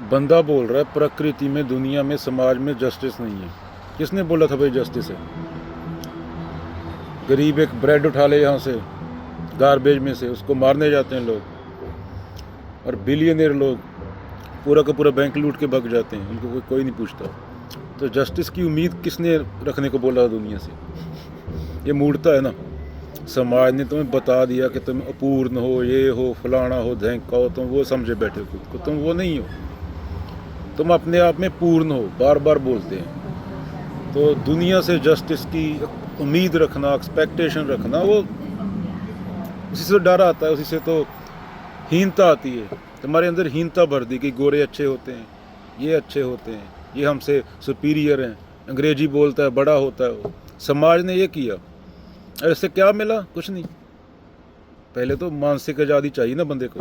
बंदा बोल रहा है प्रकृति में, दुनिया में, समाज में जस्टिस नहीं है। किसने बोला था भाई जस्टिस है? गरीब एक ब्रेड उठा ले यहाँ से गार्बेज में से, उसको मारने जाते हैं लोग, और बिलियनियर लोग पूरा का पूरा बैंक लूट के भग जाते हैं, उनको कोई नहीं पूछता। तो जस्टिस की उम्मीद किसने रखने को बोला दुनिया से? ये मूर्खता है ना। समाज ने तुम्हें बता दिया कि तुम अपूर्ण हो, ये हो, फलाना हो, धैंका हो, तुम वो समझे बैठे खुद को, तुम वो नहीं हो। तुम अपने आप में पूर्ण हो, बार बार बोलते हैं। तो दुनिया से जस्टिस की उम्मीद रखना, एक्सपेक्टेशन रखना, वो उसी से डर आता है, उसी से तो हीनता आती है। तुम्हारे अंदर हीनता भर दी कि गोरे अच्छे होते हैं, ये अच्छे होते हैं, ये हमसे सुपीरियर हैं, अंग्रेजी बोलता है, बड़ा होता है वो। समाज ने ये किया, और इससे क्या मिला? कुछ नहीं। पहले तो मानसिक आज़ादी चाहिए ना बंदे को।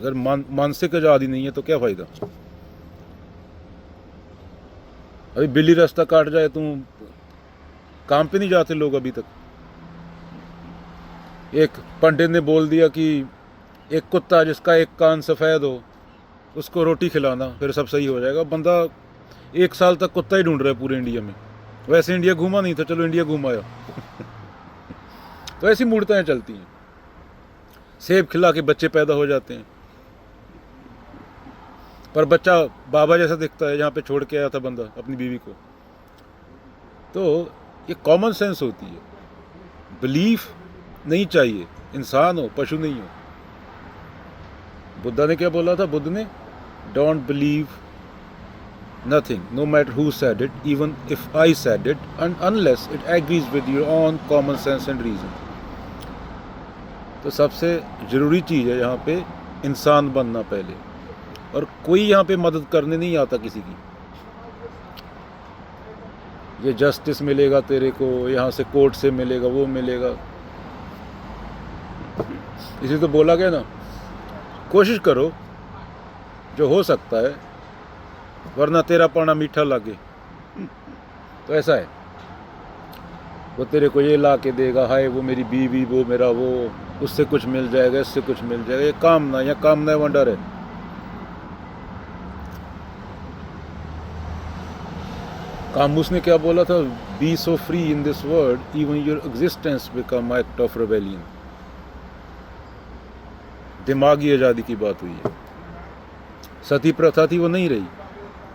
अगर मानसिक आज़ादी नहीं है तो क्या फ़ायदा? अभी बिल्ली रास्ता काट जाए, तुम काम पे नहीं जाते लोग अभी तक। एक पंडित ने बोल दिया कि एक कुत्ता जिसका एक कान सफ़ेद हो उसको रोटी खिलाना, फिर सब सही हो जाएगा। बंदा 1 साल तक कुत्ता ही ढूंढ रहा है पूरे इंडिया में। वैसे इंडिया घूमा नहीं था, चलो इंडिया घुमाया। तो ऐसी मूर्ताएं चलती हैं। सेब खिला के बच्चे पैदा हो जाते हैं, पर बच्चा बाबा जैसा दिखता है जहाँ पे छोड़ के आया था बंदा अपनी बीवी को। तो ये कॉमन सेंस होती है। बिलीफ नहीं चाहिए, इंसान हो, पशु नहीं हो। बुद्धा ने क्या बोला था? बुद्ध ने, don't believe nothing, no matter who said it, even if I said it, and unless it agrees with your own common sense and reason. तो सबसे ज़रूरी चीज़ है यहाँ पे इंसान बनना पहले, और कोई यहाँ पे मदद करने नहीं आता किसी की। ये जस्टिस मिलेगा तेरे को, यहाँ से कोर्ट से मिलेगा, वो मिलेगा। इसी तो बोला गया ना, कोशिश करो जो हो सकता है, वरना तेरा पाना मीठा लागे। तो ऐसा है, वो तेरे को ये ला के देगा, हाय वो मेरी बीवी, वो मेरा वो, उससे कुछ मिल जाएगा, इससे कुछ मिल जाएगा। ये कामना, या कामना वंडर है। कामुस ने क्या बोला था? Be so free in this world, even your existence become act of rebellion. दिमागी आज़ादी की बात हुई है। सती प्रथा थी, वो नहीं रही।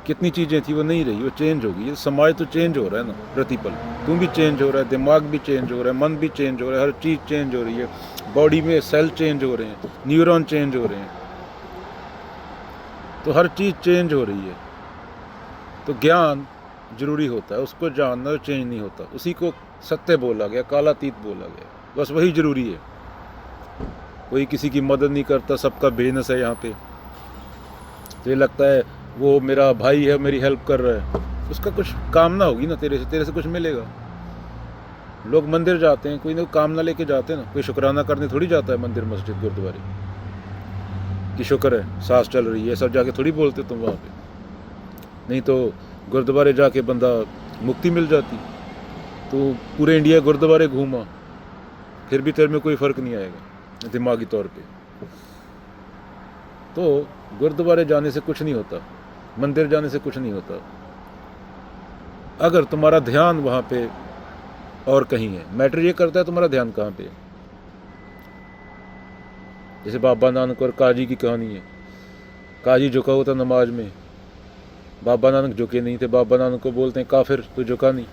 कितनी चीज़ें थी, वो नहीं रही, वो चेंज होगी। ये समाज तो चेंज हो रहा है ना प्रतिपल। तुम भी चेंज हो रहा है, दिमाग भी चेंज हो रहा है, मन भी चेंज हो रहा है, हर चीज़ चेंज हो रही है। बॉडी में सेल चेंज हो रहे हैं, न्यूरॉन चेंज हो रहे हैं, तो हर चीज़ चेंज हो रही है। तो ज्ञान जरूरी होता है, उसको जानना, चेंज नहीं होता। उसी को सत्य बोला गया, कालातीत बोला गया, बस वही ज़रूरी है। कोई किसी की मदद नहीं करता, सबका बिजनेस है यहाँ पे। तो ये लगता है वो मेरा भाई है, मेरी हेल्प कर रहा है, उसका कुछ कामना होगी ना तेरे से कुछ मिलेगा। लोग मंदिर जाते हैं, कोई ना कामना लेके जाते हैं ना। कोई शुक्राना करने थोड़ी जाता है मंदिर, मस्जिद, गुरुद्वारे कि शुक्र है सांस चल रही है, सब जाके थोड़ी बोलते तुम वहाँ पे। नहीं तो गुरुद्वारे जाके बंदा मुक्ति मिल जाती। तो पूरे इंडिया गुरुद्वारे घूमा, फिर भी तेरे में कोई फ़र्क नहीं आएगा दिमागी तौर पे। तो गुरुद्वारे जाने से कुछ नहीं होता, मंदिर जाने से कुछ नहीं होता, अगर तुम्हारा ध्यान वहाँ पे और कहीं है। मैटर ये करता है तुम्हारा ध्यान कहाँ पे है। जैसे बाबा नानक और काजी की कहानी है। काजी झुका हुआ था नमाज में, बाबा नानक झुके नहीं थे। बाबा नानक को बोलते हैं काफिर, तू झुका नहीं।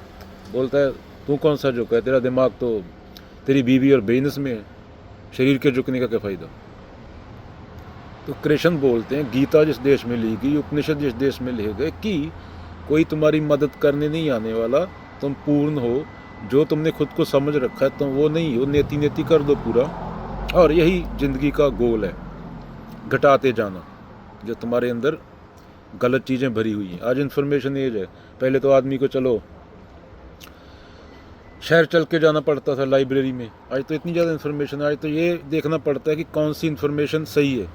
बोलता है तू कौन सा झुका है, तेरा दिमाग तो तेरी बीवी और बिजनेस में है, शरीर के झुकने का क्या फ़ायदा। तो कृष्ण बोलते हैं, गीता जिस देश में ली गई, उपनिषद जिस देश में लिखे गए, कि कोई तुम्हारी मदद करने नहीं आने वाला, तुम पूर्ण हो। जो तुमने खुद को समझ रखा है तुम वो नहीं हो, नेति नेति कर दो पूरा। और यही ज़िंदगी का गोल है, घटाते जाना जो तुम्हारे अंदर गलत चीज़ें भरी हुई हैं। आज इन्फॉर्मेशन एज है। पहले तो आदमी को चलो शहर चल के जाना पड़ता था लाइब्रेरी में, आज तो इतनी ज़्यादा इन्फॉर्मेशन है। आज तो ये देखना पड़ता है कि कौन सी इन्फॉर्मेशन सही है।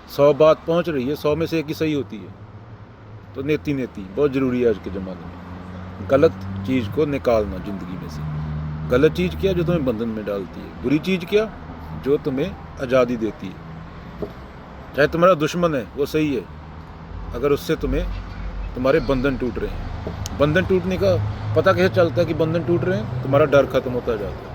100 बात पहुंच रही है, 100 में से एक ही सही होती है। तो नेति नेति बहुत ज़रूरी है आज के ज़माने में। गलत चीज़ को निकालना ज़िंदगी में से। गलत चीज़ क्या? जो तुम्हें बंधन में डालती है। बुरी चीज़ क्या? जो तुम्हें आज़ादी देती है। चाहे तुम्हारा दुश्मन है वो सही है, अगर उससे तुम्हारे बंधन टूट रहे हैं। बंधन टूटने का पता कैसे चलता है कि बंधन टूट रहे हैं? तुम्हारा डर खत्म होता जाता है।